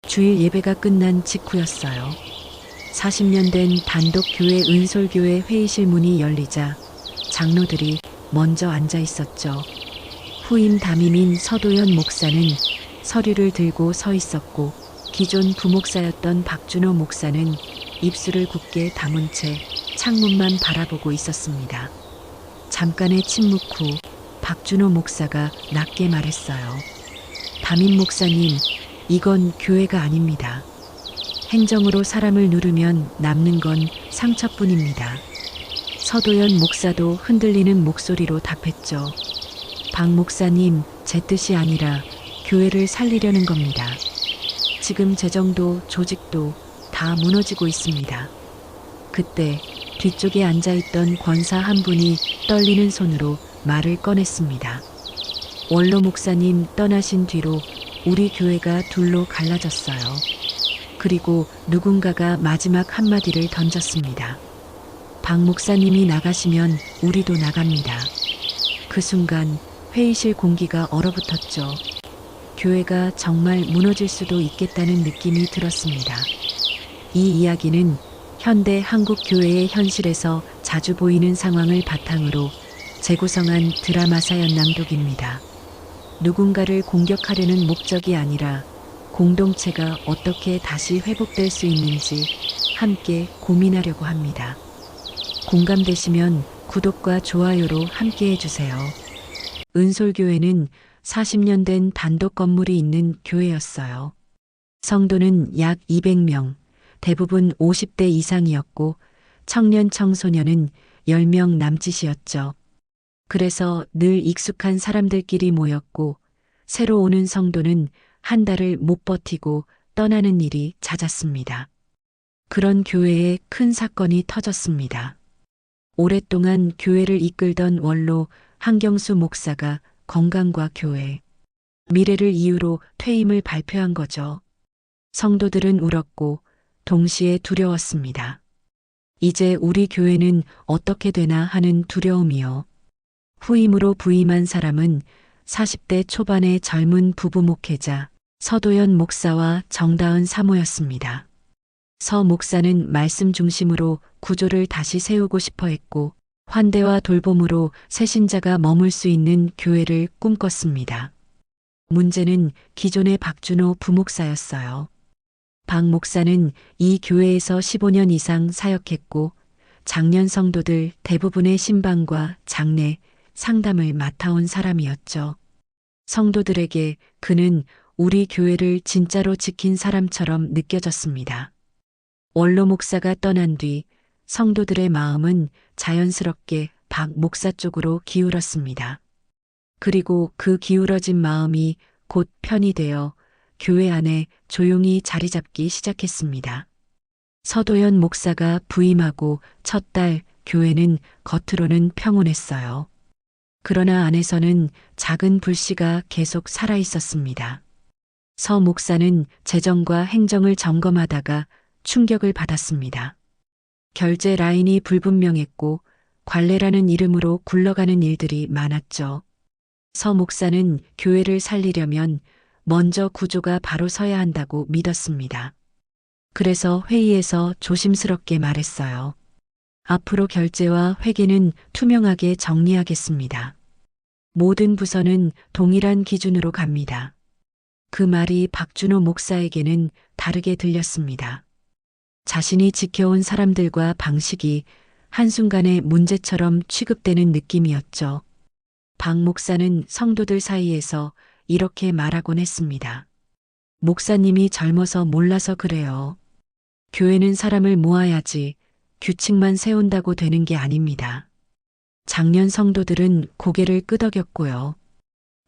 주일 예배가 끝난 직후였어요. 40년 된 단독 교회 은솔교회 회의실 문이 열리자 장로들이 먼저 앉아 있었죠. 후임 담임인 서도현 목사는 서류를 들고 서 있었고, 기존 부목사였던 박준호 목사는 입술을 굳게 다문 채 창문만 바라보고 있었습니다. 잠깐의 침묵 후 박준호 목사가 낮게 말했어요. 담임 목사님, 이건 교회가 아닙니다. 행정으로 사람을 누르면 남는 건 상처뿐입니다. 서도현 목사도 흔들리는 목소리로 답했죠. 박 목사님, 제 뜻이 아니라 교회를 살리려는 겁니다. 지금 재정도 조직도 다 무너지고 있습니다. 그때 뒤쪽에 앉아있던 권사 한 분이 떨리는 손으로 말을 꺼냈습니다. 원로 목사님 떠나신 뒤로 우리 교회가 둘로 갈라졌어요. 그리고 누군가가 마지막 한마디를 던졌습니다. 박 목사님이 나가시면 우리도 나갑니다. 그 순간 회의실 공기가 얼어붙었죠. 교회가 정말 무너질 수도 있겠다는 느낌이 들었습니다. 이 이야기는 현대 한국 교회의 현실에서 자주 보이는 상황을 바탕으로 재구성한 드라마사연 낭독입니다. 누군가를 공격하려는 목적이 아니라 공동체가 어떻게 다시 회복될 수 있는지 함께 고민하려고 합니다. 공감되시면 구독과 좋아요로 함께 해주세요. 은솔교회는 40년 된 단독 건물이 있는 교회였어요. 성도는 약 200명, 대부분 50대 이상이었고 청년 청소년은 10명 남짓이었죠. 그래서 늘 익숙한 사람들끼리 모였고 새로 오는 성도는 한 달을 못 버티고 떠나는 일이 잦았습니다. 그런 교회에 큰 사건이 터졌습니다. 오랫동안 교회를 이끌던 원로 한경수 목사가 건강과 교회, 미래를 이유로 퇴임을 발표한 거죠. 성도들은 울었고 동시에 두려웠습니다. 이제 우리 교회는 어떻게 되나 하는 두려움이요. 후임으로 부임한 사람은 40대 초반의 젊은 부부 목회자 서도현 목사와 정다은 사모였습니다. 서 목사는 말씀 중심으로 구조를 다시 세우고 싶어 했고 환대와 돌봄으로 새신자가 머물 수 있는 교회를 꿈꿨습니다. 문제는 기존의 박준호 부목사였어요. 박 목사는 이 교회에서 15년 이상 사역했고 장년 성도들 대부분의 신방과 장례, 상담을 맡아온 사람이었죠. 성도들에게 그는 우리 교회를 진짜로 지킨 사람처럼 느껴졌습니다. 원로 목사가 떠난 뒤 성도들의 마음은 자연스럽게 박 목사 쪽으로 기울었습니다. 그리고 그 기울어진 마음이 곧 편이 되어 교회 안에 조용히 자리 잡기 시작했습니다. 서도현 목사가 부임하고 첫 달 교회는 겉으로는 평온했어요. 그러나 안에서는 작은 불씨가 계속 살아 있었습니다. 서 목사는 재정과 행정을 점검하다가 충격을 받았습니다. 결제 라인이 불분명했고 관례라는 이름으로 굴러가는 일들이 많았죠. 서 목사는 교회를 살리려면 먼저 구조가 바로 서야 한다고 믿었습니다. 그래서 회의에서 조심스럽게 말했어요. 앞으로 결제와 회계는 투명하게 정리하겠습니다. 모든 부서는 동일한 기준으로 갑니다. 그 말이 박준호 목사에게는 다르게 들렸습니다. 자신이 지켜온 사람들과 방식이 한순간에 문제처럼 취급되는 느낌이었죠. 박 목사는 성도들 사이에서 이렇게 말하곤 했습니다. 목사님이 젊어서 몰라서 그래요. 교회는 사람을 모아야지 규칙만 세운다고 되는 게 아닙니다. 장년 성도들은 고개를 끄덕였고요.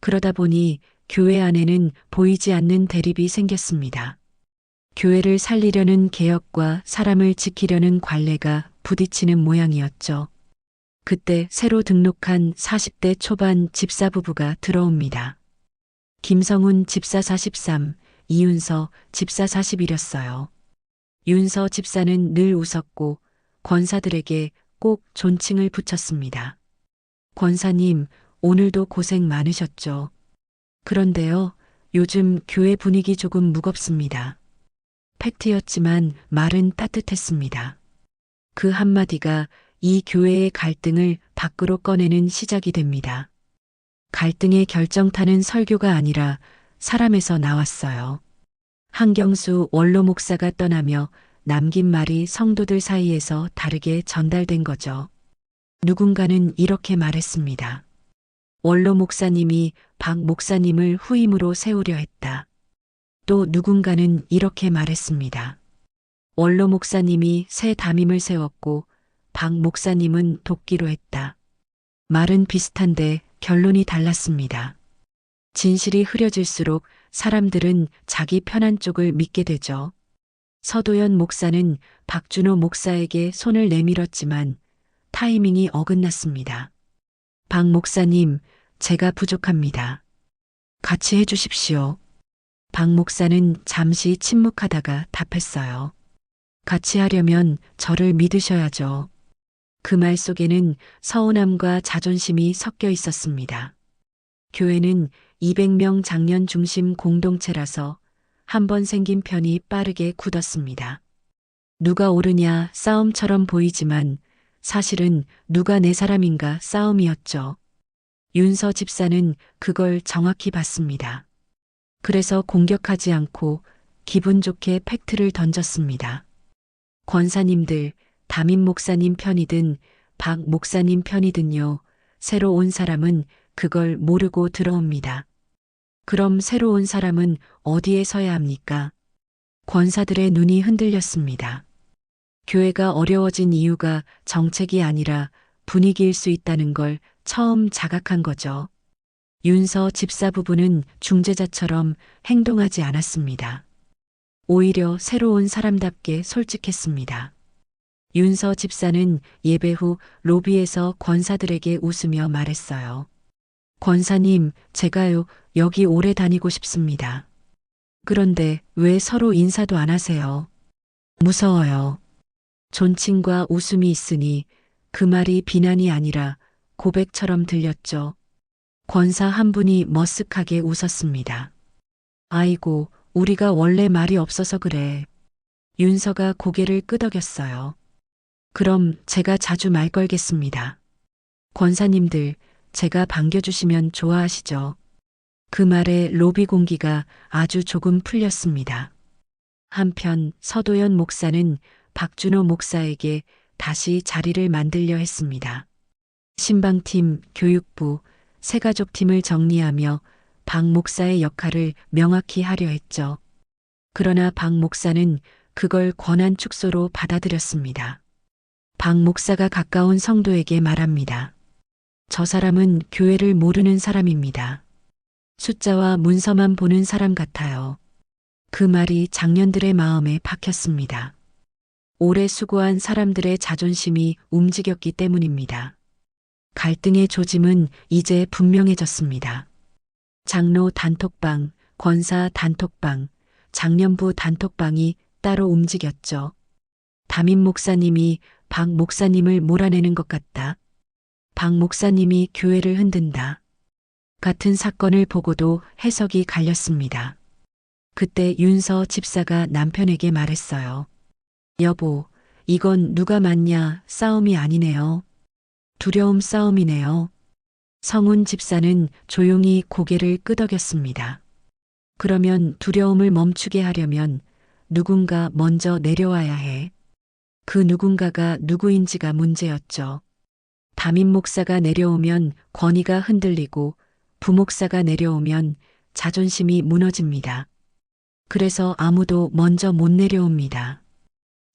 그러다 보니 교회 안에는 보이지 않는 대립이 생겼습니다. 교회를 살리려는 개혁과 사람을 지키려는 관례가 부딪히는 모양이었죠. 그때 새로 등록한 40대 초반 집사 부부가 들어옵니다. 김성훈 집사 43, 이윤서 집사 41이었어요. 윤서 집사는 늘 웃었고 권사들에게 꼭 존칭을 붙였습니다. 권사님, 오늘도 고생 많으셨죠. 그런데요, 요즘 교회 분위기 조금 무겁습니다. 팩트였지만 말은 따뜻했습니다. 그 한마디가 이 교회의 갈등을 밖으로 꺼내는 시작이 됩니다. 갈등의 결정타는 설교가 아니라 사람에서 나왔어요. 한경수 원로 목사가 떠나며 남긴 말이 성도들 사이에서 다르게 전달된 거죠. 누군가는 이렇게 말했습니다. 원로 목사님이 박 목사님을 후임으로 세우려 했다. 또 누군가는 이렇게 말했습니다. 원로 목사님이 새 담임을 세웠고 박 목사님은 돕기로 했다. 말은 비슷한데 결론이 달랐습니다. 진실이 흐려질수록 사람들은 자기 편한 쪽을 믿게 되죠. 서도연 목사는 박준호 목사에게 손을 내밀었지만 타이밍이 어긋났습니다. 박 목사님, 제가 부족합니다. 같이 해주십시오. 박 목사는 잠시 침묵하다가 답했어요. 같이 하려면 저를 믿으셔야죠. 그 말 속에는 서운함과 자존심이 섞여 있었습니다. 교회는 200명 장년 중심 공동체라서 한번 생긴 편이 빠르게 굳었습니다. 누가 옳으냐 싸움처럼 보이지만 사실은 누가 내 사람인가 싸움이었죠. 윤서 집사는 그걸 정확히 봤습니다. 그래서 공격하지 않고 기분 좋게 팩트를 던졌습니다. 권사님들, 담임 목사님 편이든 박 목사님 편이든요. 새로 온 사람은 그걸 모르고 들어옵니다. 그럼 새로 온 사람은 어디에 서야 합니까? 권사들의 눈이 흔들렸습니다. 교회가 어려워진 이유가 정책이 아니라 분위기일 수 있다는 걸 처음 자각한 거죠. 윤서 집사 부부는 중재자처럼 행동하지 않았습니다. 오히려 새로 온 사람답게 솔직했습니다. 윤서 집사는 예배 후 로비에서 권사들에게 웃으며 말했어요. 권사님, 제가요, 여기 오래 다니고 싶습니다. 그런데 왜 서로 인사도 안 하세요? 무서워요. 존칭과 웃음이 있으니 그 말이 비난이 아니라 고백처럼 들렸죠. 권사 한 분이 머쓱하게 웃었습니다. 아이고, 우리가 원래 말이 없어서 그래. 윤서가 고개를 끄덕였어요. 그럼 제가 자주 말 걸겠습니다. 권사님들, 제가 반겨주시면 좋아하시죠? 그 말에 로비 공기가 아주 조금 풀렸습니다. 한편 서도연 목사는 박준호 목사에게 다시 자리를 만들려 했습니다. 신방팀, 교육부, 새가족팀을 정리하며 박 목사의 역할을 명확히 하려 했죠. 그러나 박 목사는 그걸 권한 축소로 받아들였습니다. 박 목사가 가까운 성도에게 말합니다. 저 사람은 교회를 모르는 사람입니다. 숫자와 문서만 보는 사람 같아요. 그 말이 장년들의 마음에 박혔습니다. 오래 수고한 사람들의 자존심이 움직였기 때문입니다. 갈등의 조짐은 이제 분명해졌습니다. 장로 단톡방, 권사 단톡방, 장년부 단톡방이 따로 움직였죠. 담임 목사님이 박 목사님을 몰아내는 것 같다. 박 목사님이 교회를 흔든다. 같은 사건을 보고도 해석이 갈렸습니다. 그때 윤서 집사가 남편에게 말했어요. 여보, 이건 누가 맞냐 싸움이 아니네요. 두려움 싸움이네요. 성훈 집사는 조용히 고개를 끄덕였습니다. 그러면 두려움을 멈추게 하려면 누군가 먼저 내려와야 해. 그 누군가가 누구인지가 문제였죠. 담임 목사가 내려오면 권위가 흔들리고 부목사가 내려오면 자존심이 무너집니다. 그래서 아무도 먼저 못 내려옵니다.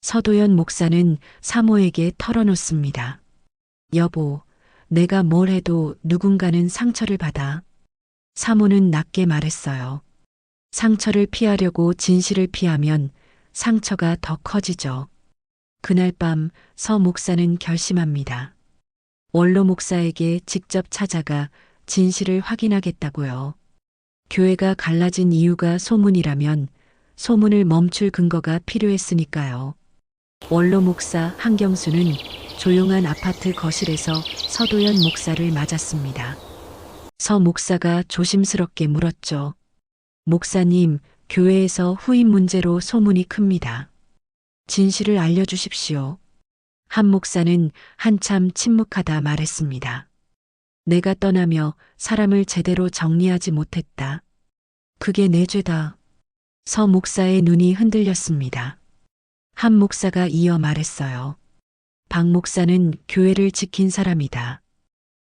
서도연 목사는 사모에게 털어놓습니다. 여보, 내가 뭘 해도 누군가는 상처를 받아. 사모는 낮게 말했어요. 상처를 피하려고 진실을 피하면 상처가 더 커지죠. 그날 밤 서 목사는 결심합니다. 원로 목사에게 직접 찾아가 진실을 확인하겠다고요. 교회가 갈라진 이유가 소문이라면 소문을 멈출 근거가 필요했으니까요. 원로 목사 한경수는 조용한 아파트 거실에서 서도연 목사를 맞았습니다. 서 목사가 조심스럽게 물었죠. 목사님, 교회에서 후임 문제로 소문이 큽니다. 진실을 알려주십시오. 한 목사는 한참 침묵하다 말했습니다. 내가 떠나며 사람을 제대로 정리하지 못했다. 그게 내 죄다. 서 목사의 눈이 흔들렸습니다. 한 목사가 이어 말했어요. 박 목사는 교회를 지킨 사람이다.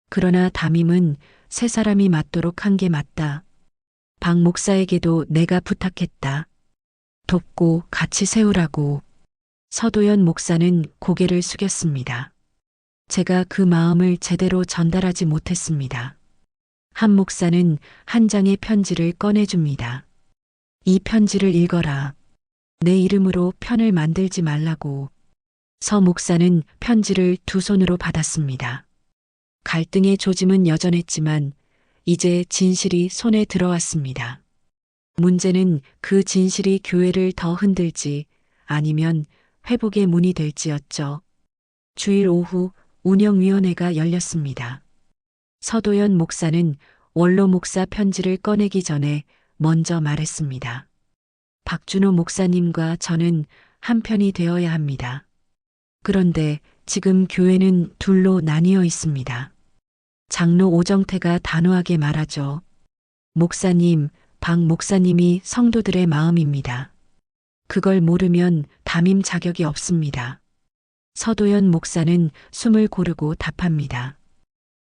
그러나 담임은 새 사람이 맡도록 한 게 맞다. 박 목사에게도 내가 부탁했다. 돕고 같이 세우라고. 서도연 목사는 고개를 숙였습니다. 제가 그 마음을 제대로 전달하지 못했습니다. 한 목사는 한 장의 편지를 꺼내줍니다. 이 편지를 읽어라. 내 이름으로 편을 만들지 말라고. 서 목사는 편지를 두 손으로 받았습니다. 갈등의 조짐은 여전했지만 이제 진실이 손에 들어왔습니다. 문제는 그 진실이 교회를 더 흔들지 아니면 회복의 문이 될지였죠. 주일 오후 운영위원회가 열렸습니다. 서도연 목사는 원로 목사 편지를 꺼내기 전에 먼저 말했습니다. 박준호 목사님과 저는 한편이 되어야 합니다. 그런데 지금 교회는 둘로 나뉘어 있습니다. 장로 오정태가 단호하게 말하죠. 목사님, 박 목사님이 성도들의 마음입니다. 그걸 모르면 담임 자격이 없습니다. 서도연 목사는 숨을 고르고 답합니다.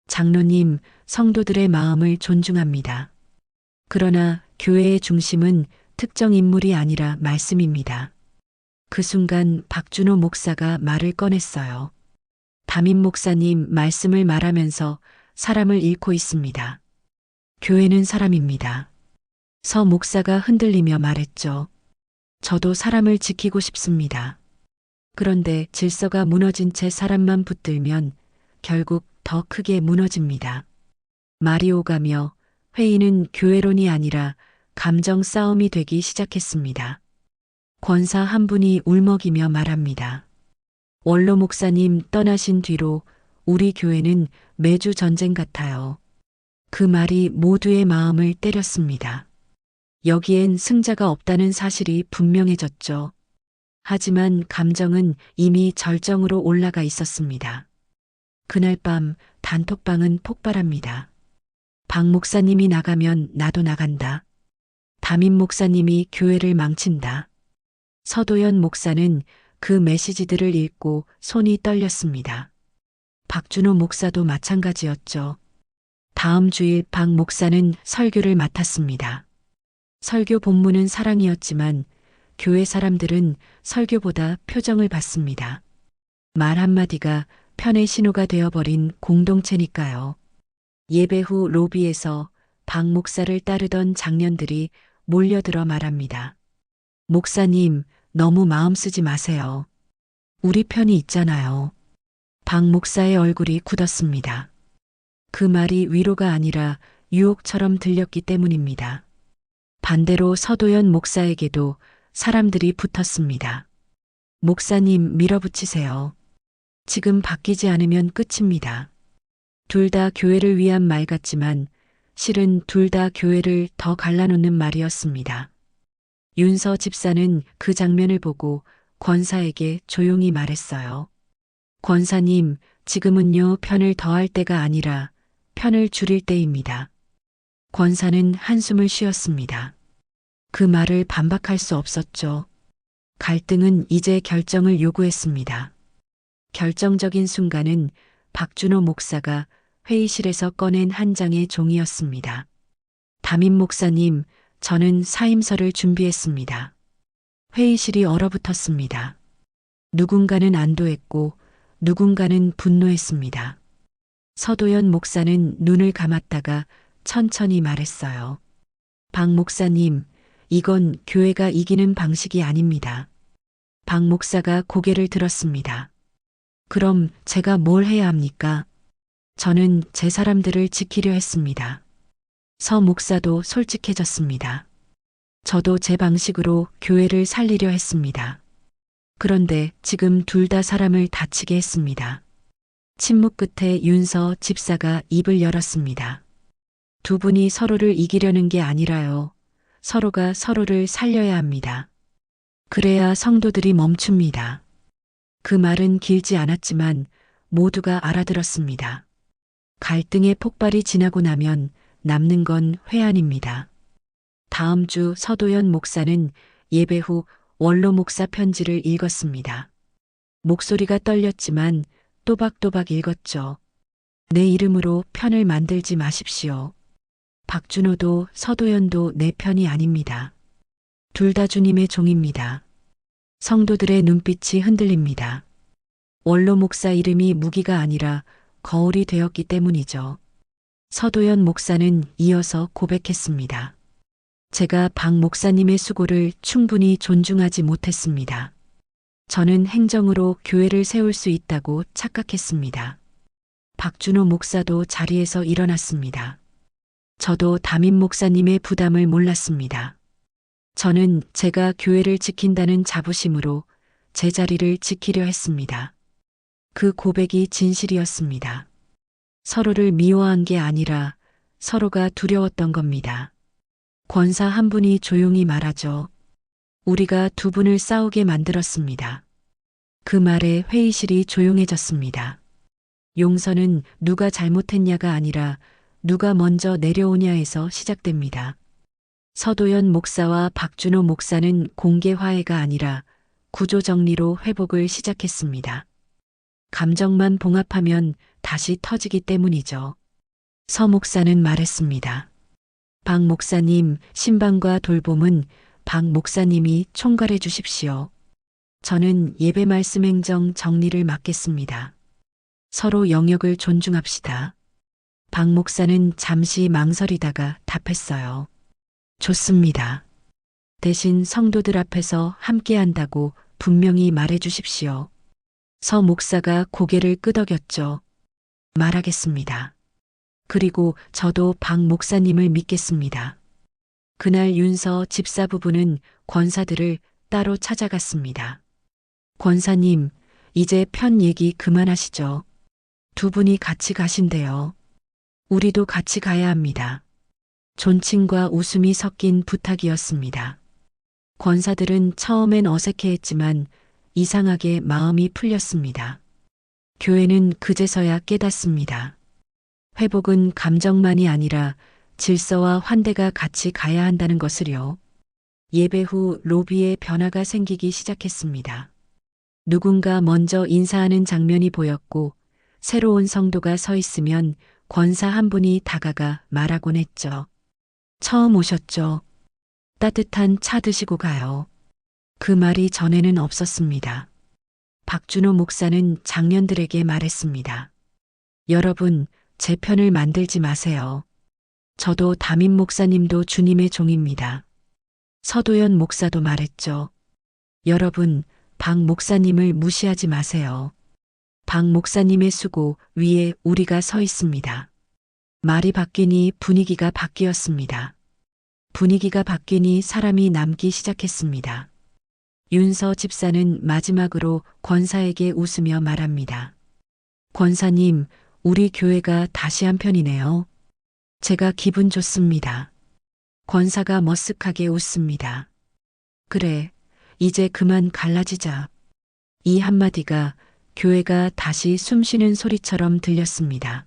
장로님, 성도들의 마음을 존중합니다. 그러나 교회의 중심은 특정 인물이 아니라 말씀입니다. 그 순간 박준호 목사가 말을 꺼냈어요. 담임 목사님 말씀을 말하면서 사람을 잃고 있습니다. 교회는 사람입니다. 서 목사가 흔들리며 말했죠. 저도 사람을 지키고 싶습니다. 그런데 질서가 무너진 채 사람만 붙들면 결국 더 크게 무너집니다. 말이 오가며 회의는 교회론이 아니라 감정 싸움이 되기 시작했습니다. 권사 한 분이 울먹이며 말합니다. 원로 목사님 떠나신 뒤로 우리 교회는 매주 전쟁 같아요. 그 말이 모두의 마음을 때렸습니다. 여기엔 승자가 없다는 사실이 분명해졌죠. 하지만 감정은 이미 절정으로 올라가 있었습니다. 그날 밤 단톡방은 폭발합니다. 박 목사님이 나가면 나도 나간다. 담임 목사님이 교회를 망친다. 서도연 목사는 그 메시지들을 읽고 손이 떨렸습니다. 박준호 목사도 마찬가지였죠. 다음 주일 박 목사는 설교를 맡았습니다. 설교 본문은 사랑이었지만 교회 사람들은 설교보다 표정을 봤습니다. 말 한마디가 편의 신호가 되어버린 공동체니까요. 예배 후 로비에서 박 목사를 따르던 장년들이 몰려들어 말합니다. 목사님, 너무 마음 쓰지 마세요. 우리 편이 있잖아요. 박 목사의 얼굴이 굳었습니다. 그 말이 위로가 아니라 유혹처럼 들렸기 때문입니다. 반대로 서도연 목사에게도 사람들이 붙었습니다. 목사님 밀어붙이세요. 지금 바뀌지 않으면 끝입니다. 둘 다 교회를 위한 말 같지만 실은 둘 다 교회를 더 갈라놓는 말이었습니다. 윤서 집사는 그 장면을 보고 권사에게 조용히 말했어요. 권사님, 지금은요 편을 더할 때가 아니라 편을 줄일 때입니다. 권사는 한숨을 쉬었습니다. 그 말을 반박할 수 없었죠. 갈등은 이제 결정을 요구했습니다. 결정적인 순간은 박준호 목사가 회의실에서 꺼낸 한 장의 종이였습니다. 담임 목사님, 저는 사임서를 준비했습니다. 회의실이 얼어붙었습니다. 누군가는 안도했고 누군가는 분노했습니다. 서도연 목사는 눈을 감았다가 천천히 말했어요. 박 목사님, 이건 교회가 이기는 방식이 아닙니다. 박 목사가 고개를 들었습니다. 그럼 제가 뭘 해야 합니까? 저는 제 사람들을 지키려 했습니다. 서 목사도 솔직해졌습니다. 저도 제 방식으로 교회를 살리려 했습니다. 그런데 지금 둘 다 사람을 다치게 했습니다. 침묵 끝에 윤서 집사가 입을 열었습니다. 두 분이 서로를 이기려는 게 아니라요. 서로가 서로를 살려야 합니다. 그래야 성도들이 멈춥니다. 그 말은 길지 않았지만 모두가 알아들었습니다. 갈등의 폭발이 지나고 나면 남는 건 회한입니다. 다음 주 서도연 목사는 예배 후 원로 목사 편지를 읽었습니다. 목소리가 떨렸지만 또박또박 읽었죠. 내 이름으로 편을 만들지 마십시오. 박준호도 서도연도 내 편이 아닙니다. 둘 다 주님의 종입니다. 성도들의 눈빛이 흔들립니다. 원로 목사 이름이 무기가 아니라 거울이 되었기 때문이죠. 서도연 목사는 이어서 고백했습니다. 제가 박 목사님의 수고를 충분히 존중하지 못했습니다. 저는 행정으로 교회를 세울 수 있다고 착각했습니다. 박준호 목사도 자리에서 일어났습니다. 저도 담임 목사님의 부담을 몰랐습니다. 저는 제가 교회를 지킨다는 자부심으로 제 자리를 지키려 했습니다. 그 고백이 진실이었습니다. 서로를 미워한 게 아니라 서로가 두려웠던 겁니다. 권사 한 분이 조용히 말하죠. 우리가 두 분을 싸우게 만들었습니다. 그 말에 회의실이 조용해졌습니다. 용서는 누가 잘못했냐가 아니라 누가 먼저 내려오냐에서 시작됩니다. 서도연 목사와 박준호 목사는 공개 화해가 아니라 구조 정리로 회복을 시작했습니다. 감정만 봉합하면 다시 터지기 때문이죠. 서 목사는 말했습니다. 박 목사님, 신방과 돌봄은 박 목사님이 총괄해 주십시오. 저는 예배 말씀 행정 정리를 맡겠습니다. 서로 영역을 존중합시다. 박 목사는 잠시 망설이다가 답했어요. 좋습니다. 대신 성도들 앞에서 함께 한다고 분명히 말해 주십시오. 서 목사가 고개를 끄덕였죠. 말하겠습니다. 그리고 저도 박 목사님을 믿겠습니다. 그날 윤서 집사 부부는 권사들을 따로 찾아갔습니다. 권사님, 이제 편 얘기 그만하시죠. 두 분이 같이 가신대요. 우리도 같이 가야 합니다. 존칭과 웃음이 섞인 부탁이었습니다. 권사들은 처음엔 어색해했지만 이상하게 마음이 풀렸습니다. 교회는 그제서야 깨닫습니다. 회복은 감정만이 아니라 질서와 환대가 같이 가야 한다는 것을요. 예배 후 로비에 변화가 생기기 시작했습니다. 누군가 먼저 인사하는 장면이 보였고 새로운 성도가 서 있으면 권사 한 분이 다가가 말하곤 했죠. 처음 오셨죠? 따뜻한 차 드시고 가요. 그 말이 전에는 없었습니다. 박준호 목사는 장년들에게 말했습니다. 여러분, 제 편을 만들지 마세요. 저도 담임 목사님도 주님의 종입니다. 서도연 목사도 말했죠. 여러분, 박 목사님을 무시하지 마세요. 박 목사님의 수고 위에 우리가 서 있습니다. 말이 바뀌니 분위기가 바뀌었습니다. 분위기가 바뀌니 사람이 남기 시작했습니다. 윤서 집사는 마지막으로 권사에게 웃으며 말합니다. 권사님, 우리 교회가 다시 한편이네요. 제가 기분 좋습니다. 권사가 머쓱하게 웃습니다. 그래, 이제 그만 갈라지자. 이 한마디가 교회가 다시 숨쉬는 소리처럼 들렸습니다.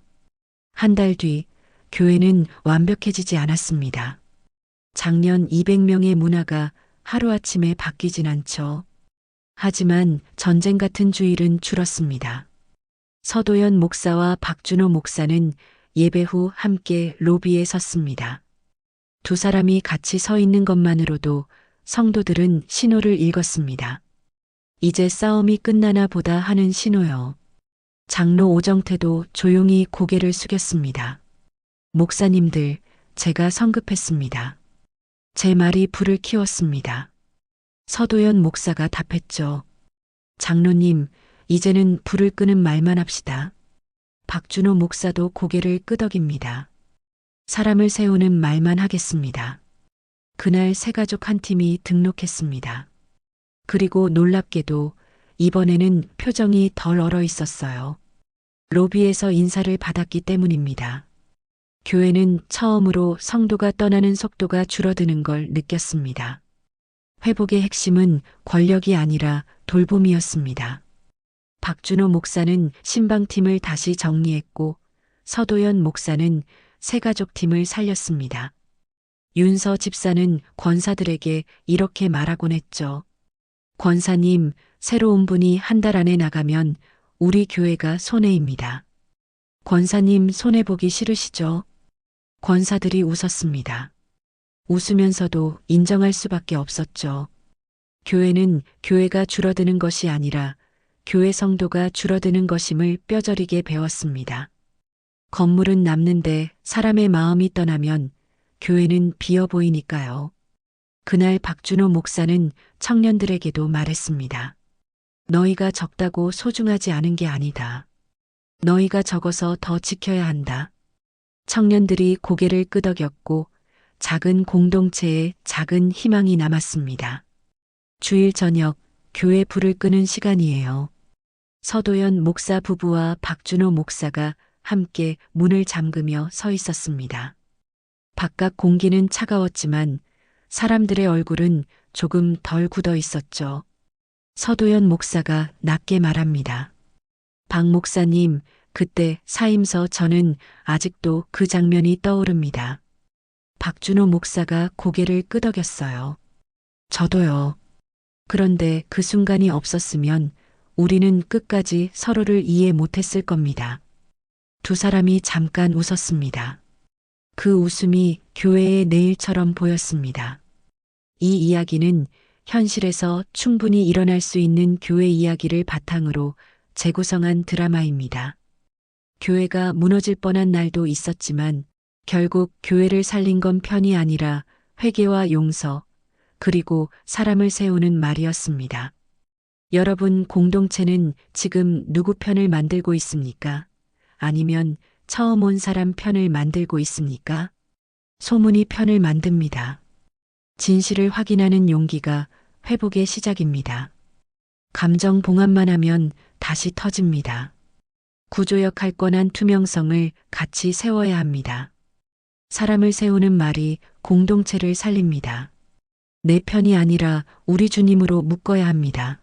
한 달 뒤 교회는 완벽해지지 않았습니다. 작년 200명의 문화가 하루아침에 바뀌진 않죠. 하지만 전쟁 같은 주일은 줄었습니다. 서도연 목사와 박준호 목사는 예배 후 함께 로비에 섰습니다. 두 사람이 같이 서 있는 것만으로도 성도들은 신호를 읽었습니다. 이제 싸움이 끝나나 보다 하는 신호요. 장로 오정태도 조용히 고개를 숙였습니다. 목사님들, 제가 성급했습니다. 제 말이 불을 키웠습니다. 서도연 목사가 답했죠. 장로님, 이제는 불을 끄는 말만 합시다. 박준호 목사도 고개를 끄덕입니다. 사람을 세우는 말만 하겠습니다. 그날 새가족 한 팀이 등록했습니다. 그리고 놀랍게도 이번에는 표정이 덜 얼어 있었어요. 로비에서 인사를 받았기 때문입니다. 교회는 처음으로 성도가 떠나는 속도가 줄어드는 걸 느꼈습니다. 회복의 핵심은 권력이 아니라 돌봄이었습니다. 박준호 목사는 신방팀을 다시 정리했고 서도연 목사는 새가족팀을 살렸습니다. 윤서 집사는 권사들에게 이렇게 말하곤 했죠. 권사님, 새로운 분이 한 달 안에 나가면 우리 교회가 손해입니다. 권사님 손해보기 싫으시죠? 권사들이 웃었습니다. 웃으면서도 인정할 수밖에 없었죠. 교회가 줄어드는 것이 아니라 교회 성도가 줄어드는 것임을 뼈저리게 배웠습니다. 건물은 남는데 사람의 마음이 떠나면 교회는 비어 보이니까요. 그날 박준호 목사는 청년들에게도 말했습니다. 너희가 적다고 소중하지 않은 게 아니다. 너희가 적어서 더 지켜야 한다. 청년들이 고개를 끄덕였고 작은 공동체에 작은 희망이 남았습니다. 주일 저녁 교회 불을 끄는 시간이에요. 서도연 목사 부부와 박준호 목사가 함께 문을 잠그며 서 있었습니다. 바깥 공기는 차가웠지만 사람들의 얼굴은 조금 덜 굳어 있었죠. 서도연 목사가 낮게 말합니다. 박 목사님, 그때 사임서 저는 아직도 그 장면이 떠오릅니다. 박준호 목사가 고개를 끄덕였어요. 저도요. 그런데 그 순간이 없었으면 우리는 끝까지 서로를 이해 못했을 겁니다. 두 사람이 잠깐 웃었습니다. 그 웃음이 교회의 내일처럼 보였습니다. 이 이야기는 현실에서 충분히 일어날 수 있는 교회 이야기를 바탕으로 재구성한 드라마입니다. 교회가 무너질 뻔한 날도 있었지만 결국 교회를 살린 건 편이 아니라 회개와 용서, 그리고 사람을 세우는 말이었습니다. 여러분 공동체는 지금 누구 편을 만들고 있습니까? 아니면 처음 온 사람 편을 만들고 있습니까? 소문이 편을 만듭니다. 진실을 확인하는 용기가 회복의 시작입니다. 감정 봉합만 하면 다시 터집니다. 구조역할 권한 투명성을 같이 세워야 합니다. 사람을 세우는 말이 공동체를 살립니다. 내 편이 아니라 우리 주님으로 묶어야 합니다.